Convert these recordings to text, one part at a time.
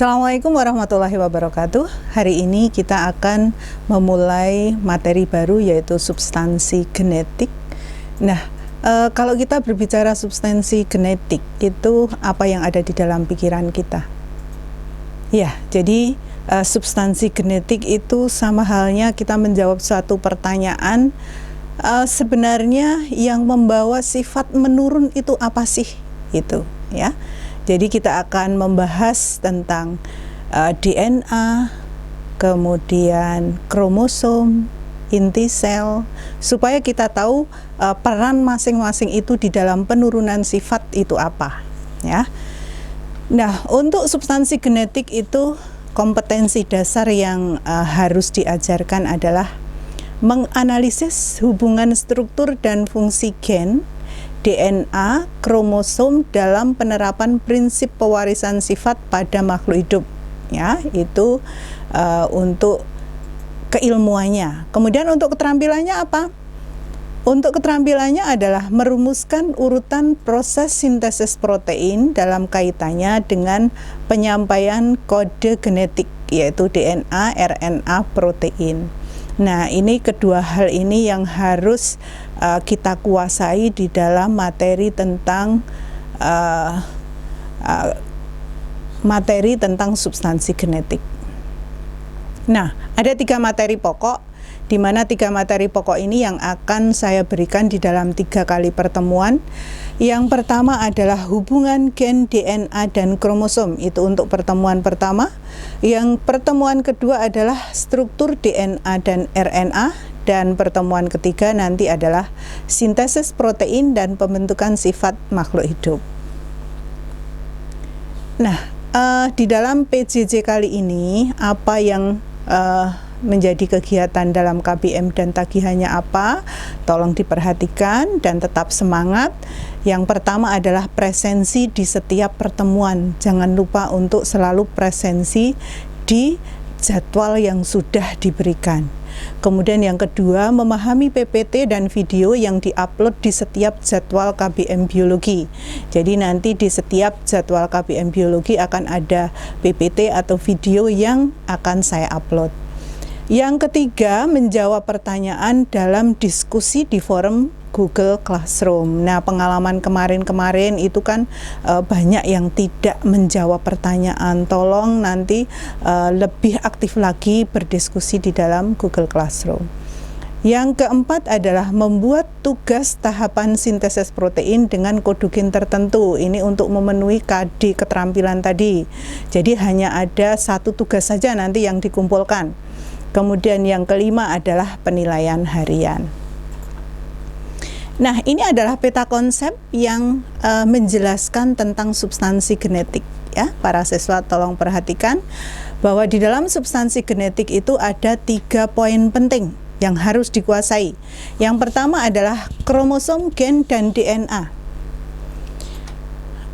Assalamualaikum warahmatullahi wabarakatuh. Hari ini kita akan memulai materi baru yaitu substansi genetik. Nah, kalau kita berbicara substansi genetik, itu apa yang ada di dalam pikiran kita? Ya, jadi substansi genetik itu sama halnya kita menjawab suatu pertanyaan, sebenarnya yang membawa sifat menurun itu apa sih? Itu, ya. Jadi kita akan membahas tentang DNA, kemudian kromosom, inti sel, supaya kita tahu peran masing-masing itu di dalam penurunan sifat itu apa, ya. Nah, untuk substansi genetik itu kompetensi dasar yang harus diajarkan adalah menganalisis hubungan struktur dan fungsi gen, DNA, kromosom dalam penerapan prinsip pewarisan sifat pada makhluk hidup, ya, itu untuk keilmuannya. Kemudian untuk keterampilannya apa? Untuk keterampilannya adalah merumuskan urutan proses sintesis protein dalam kaitannya dengan penyampaian kode genetik, yaitu DNA, RNA, protein. Nah, ini kedua hal ini yang harus kita kuasai di dalam materi tentang substansi genetik. Nah, ada 3 materi pokok, di mana 3 materi pokok ini yang akan saya berikan di dalam 3 kali pertemuan. Yang pertama adalah hubungan gen, DNA, dan kromosom, itu untuk pertemuan pertama. Yang pertemuan kedua adalah struktur DNA dan RNA, dan pertemuan ketiga nanti adalah sintesis protein dan pembentukan sifat makhluk hidup. Nah, di dalam PJJ kali ini apa yang menjadi kegiatan dalam KBM dan tagihannya apa? Tolong diperhatikan dan tetap semangat. Yang pertama adalah presensi di setiap pertemuan. Jangan lupa untuk selalu presensi di jadwal yang sudah diberikan. Kemudian yang kedua, memahami PPT dan video yang diupload di setiap jadwal KBM Biologi. Jadi nanti di setiap jadwal KBM Biologi akan ada PPT atau video yang akan saya upload. Yang ketiga, menjawab pertanyaan dalam diskusi di forum Google Classroom. Nah, pengalaman kemarin-kemarin itu kan banyak yang tidak menjawab pertanyaan. Tolong nanti lebih aktif lagi berdiskusi di dalam Google Classroom. Yang keempat adalah membuat tugas tahapan sintesis protein dengan kode gen tertentu. Ini untuk memenuhi KD keterampilan tadi. Jadi hanya ada 1 tugas saja nanti yang dikumpulkan. Kemudian yang kelima adalah penilaian harian. Nah, ini adalah peta konsep yang menjelaskan tentang substansi genetik, ya. Para siswa tolong perhatikan bahwa di dalam substansi genetik itu ada 3 poin penting yang harus dikuasai. Yang pertama adalah kromosom, gen, dan DNA.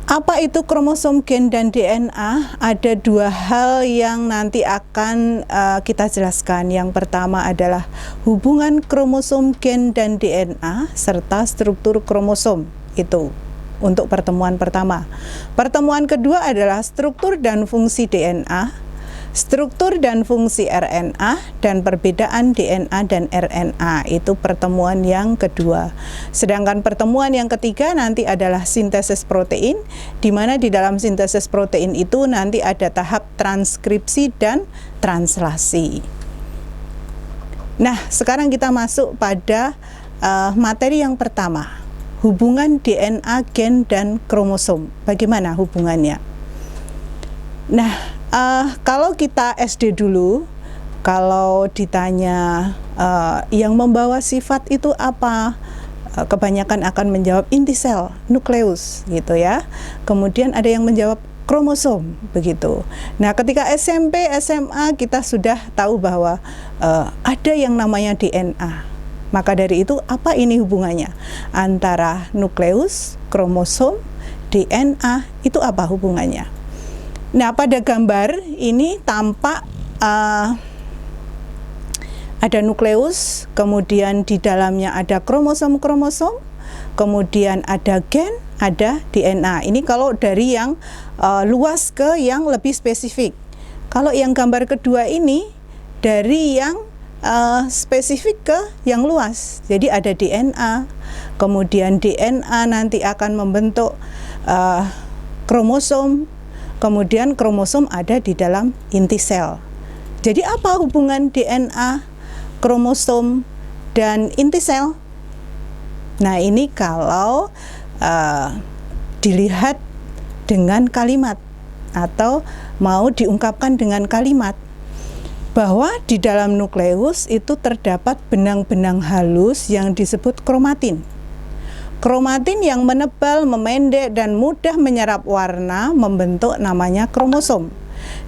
Apa itu kromosom, gen, dan DNA? Ada 2 hal yang nanti akan kita jelaskan. Yang pertama adalah hubungan kromosom, gen, dan DNA serta struktur kromosom. Itu untuk pertemuan pertama. Pertemuan kedua adalah struktur dan fungsi DNA, struktur dan fungsi RNA, dan perbedaan DNA dan RNA. Itu pertemuan yang kedua. Sedangkan pertemuan yang ketiga nanti adalah sintesis protein, di mana di dalam sintesis protein itu nanti ada tahap transkripsi dan translasi. Nah, sekarang kita masuk pada materi yang pertama, hubungan DNA, gen, dan kromosom. Bagaimana hubungannya? Nah, kalau kita SD dulu, kalau ditanya yang membawa sifat itu apa, kebanyakan akan menjawab inti sel, nukleus, gitu ya. Kemudian ada yang menjawab kromosom, begitu. Nah, ketika SMP, SMA kita sudah tahu bahwa ada yang namanya DNA. Maka dari itu, apa ini hubungannya antara nukleus, kromosom, DNA, itu apa hubungannya? Nah, pada gambar ini tampak ada nukleus, kemudian di dalamnya ada kromosom-kromosom, kemudian ada gen, ada DNA. Ini kalau dari yang luas ke yang lebih spesifik. Kalau yang gambar kedua ini dari yang spesifik ke yang luas. Jadi ada DNA, kemudian DNA nanti akan membentuk kromosom, kemudian kromosom ada di dalam inti sel. Jadi apa hubungan DNA, kromosom, dan inti sel? Nah, ini kalau dilihat dengan kalimat atau mau diungkapkan dengan kalimat bahwa di dalam nukleus itu terdapat benang-benang halus yang disebut kromatin. Kromatin yang menebal, memendek, dan mudah menyerap warna membentuk namanya kromosom.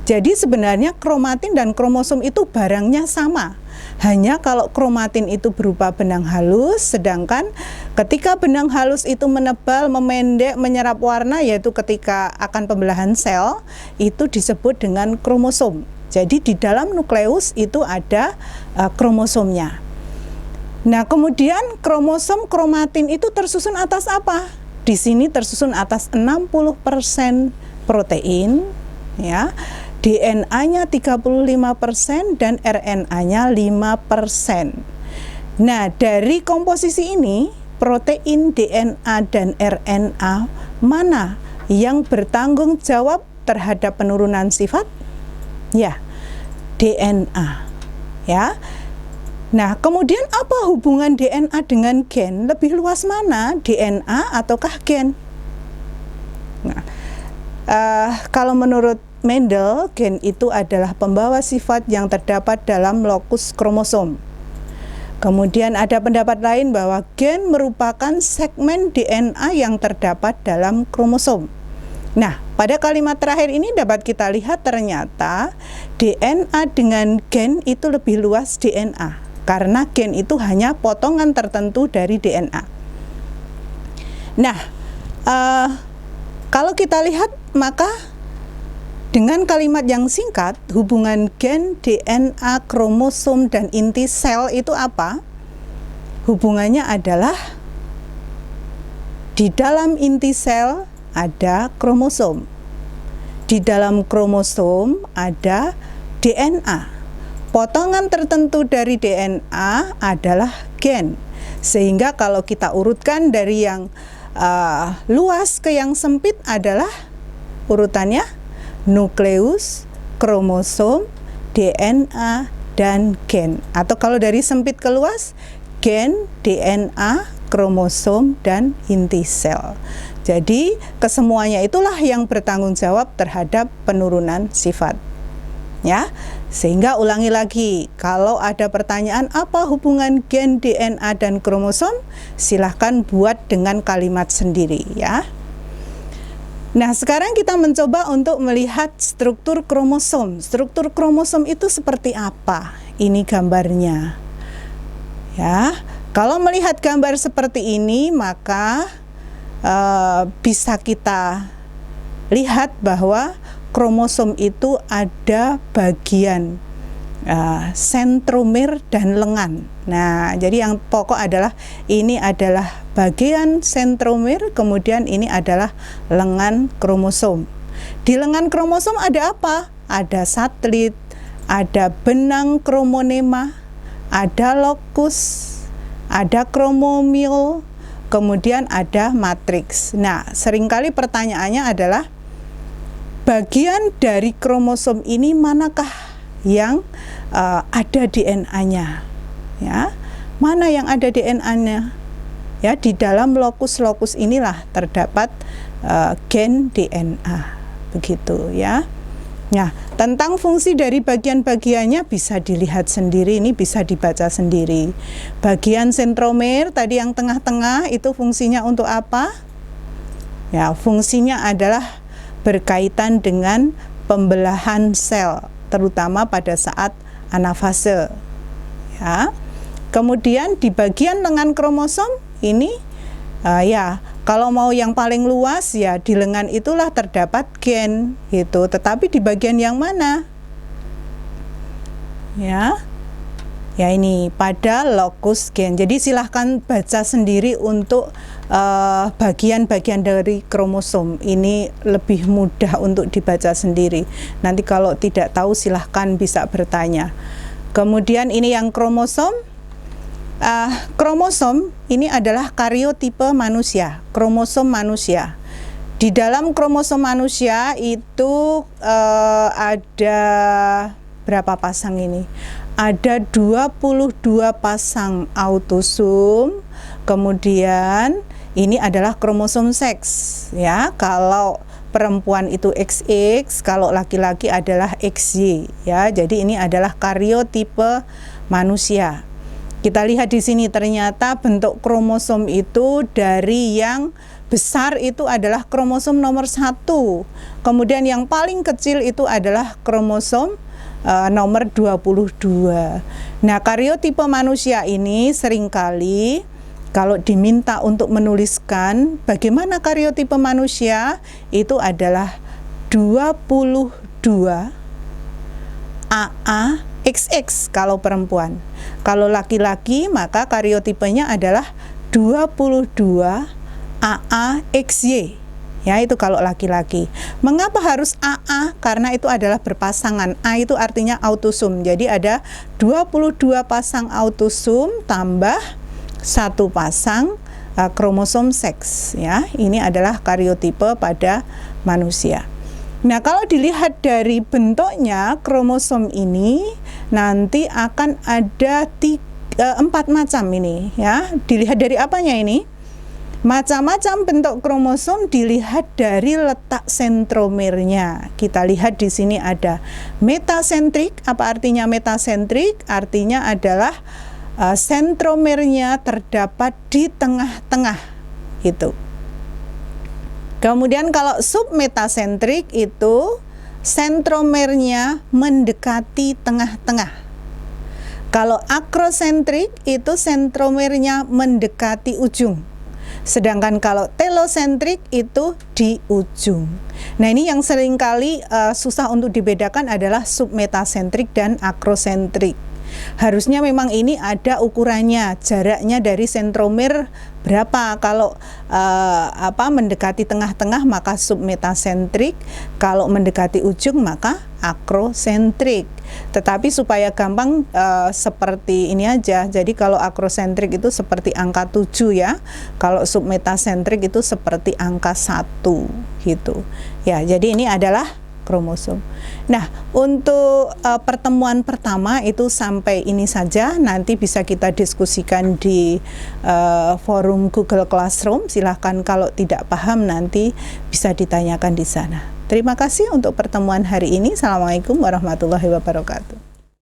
Jadi sebenarnya kromatin dan kromosom itu barangnya sama. Hanya kalau kromatin itu berupa benang halus, sedangkan ketika benang halus itu menebal, memendek, menyerap warna, yaitu ketika akan pembelahan sel, itu disebut dengan kromosom. Jadi di dalam nukleus itu ada kromosomnya. Nah, kemudian kromosom kromatin itu tersusun atas apa? Di sini tersusun atas 60% protein, ya. DNA-nya 35% dan RNA-nya 5%. Nah, dari komposisi ini, protein, DNA, dan RNA mana yang bertanggung jawab terhadap penurunan sifat? Ya, DNA. Ya. Nah, kemudian apa hubungan DNA dengan gen? Lebih luas mana, DNA ataukah gen? Nah, kalau menurut Mendel, gen itu adalah pembawa sifat yang terdapat dalam lokus kromosom. Kemudian ada pendapat lain bahwa gen merupakan segmen DNA yang terdapat dalam kromosom. Nah, pada kalimat terakhir ini dapat kita lihat ternyata DNA dengan gen itu lebih luas DNA, karena gen itu hanya potongan tertentu dari DNA. Nah, kalau kita lihat maka dengan kalimat yang singkat, hubungan gen, DNA, kromosom, dan inti sel itu apa? Hubungannya adalah di dalam inti sel ada kromosom. Di dalam kromosom ada DNA. Potongan tertentu dari DNA adalah gen. Sehingga kalau kita urutkan dari yang luas ke yang sempit adalah urutannya nukleus, kromosom, DNA, dan gen. Atau kalau dari sempit ke luas, gen, DNA, kromosom, dan inti sel. Jadi kesemuanya itulah yang bertanggung jawab terhadap penurunan sifat. Ya, sehingga ulangi lagi, kalau ada pertanyaan apa hubungan gen, DNA, dan kromosom, silahkan buat dengan kalimat sendiri ya. Nah, sekarang kita mencoba untuk melihat struktur kromosom. Struktur kromosom itu seperti apa? Ini gambarnya. Ya, kalau melihat gambar seperti ini, maka bisa kita lihat bahwa kromosom itu ada bagian sentromer dan lengan. Nah, jadi yang pokok adalah ini adalah bagian sentromer, kemudian ini adalah lengan kromosom. Di lengan kromosom ada apa? Ada satelit, ada benang kromonema, ada lokus, ada kromomil, kemudian ada matriks. Nah, seringkali pertanyaannya adalah bagian dari kromosom ini manakah yang ada DNA-nya? Ya, mana yang ada DNA-nya? Ya, di dalam lokus-lokus inilah terdapat gen DNA, begitu ya. Nah, tentang fungsi dari bagian-bagiannya bisa dilihat sendiri, ini bisa dibaca sendiri. Bagian sentromer tadi yang tengah-tengah itu fungsinya untuk apa? Ya, fungsinya adalah berkaitan dengan pembelahan sel, terutama pada saat anafase. Ya. Kemudian di bagian lengan kromosom ini ya, kalau mau yang paling luas ya di lengan itulah terdapat gen gitu. Tetapi di bagian yang mana? Ya. Ya, ini pada lokus gen. Jadi silahkan baca sendiri untuk bagian-bagian dari kromosom. Ini lebih mudah untuk dibaca sendiri. Nanti kalau tidak tahu silahkan bisa bertanya. Kemudian ini yang kromosom. Kromosom ini adalah karyotipe manusia, kromosom manusia. Di dalam kromosom manusia itu ada berapa pasang ini? Ada 22 pasang autosom. Kemudian ini adalah kromosom seks, ya. Kalau perempuan itu XX, kalau laki-laki adalah XY, ya. Jadi ini adalah karyotipe manusia. Kita lihat di sini ternyata bentuk kromosom itu dari yang besar itu adalah kromosom nomor 1. Kemudian yang paling kecil itu adalah kromosom nomor 22. Nah, karyotipe manusia ini seringkali kalau diminta untuk menuliskan bagaimana karyotipe manusia, itu adalah 22 AA XX kalau perempuan. Kalau laki-laki maka karyotipenya adalah 22 AA XY. Ya, itu kalau laki-laki. Mengapa harus AA? Karena itu adalah berpasangan. A itu artinya autosom. Jadi ada 22 pasang autosom tambah 1 pasang kromosom seks, ya. Ini adalah karyotipe pada manusia. Nah, kalau dilihat dari bentuknya kromosom ini nanti akan ada 4 macam ini, ya. Dilihat dari apanya ini? Macam-macam bentuk kromosom dilihat dari letak sentromernya. Kita lihat di sini ada metasentrik. Apa artinya metasentrik? Artinya adalah sentromernya terdapat di tengah-tengah, itu. Kemudian kalau submetasentrik itu sentromernya mendekati tengah-tengah. Kalau akrosentrik itu sentromernya mendekati ujung. Sedangkan kalau telosentrik itu di ujung. Nah, ini yang seringkali susah untuk dibedakan adalah submetasentrik dan akrosentrik. Harusnya memang ini ada ukurannya, jaraknya dari sentromer berapa. Kalau mendekati tengah-tengah maka submetasentrik, kalau mendekati ujung maka akrosentrik. Tetapi supaya gampang seperti ini aja. Jadi kalau akrosentrik itu seperti angka 7, ya. Kalau submetasentrik itu seperti angka 1 gitu. Ya, jadi ini adalah kromosom. Nah, untuk pertemuan pertama itu sampai ini saja. Nanti bisa kita diskusikan di forum Google Classroom. Silahkan kalau tidak paham nanti bisa ditanyakan di sana. Terima kasih untuk pertemuan hari ini. Assalamualaikum warahmatullahi wabarakatuh.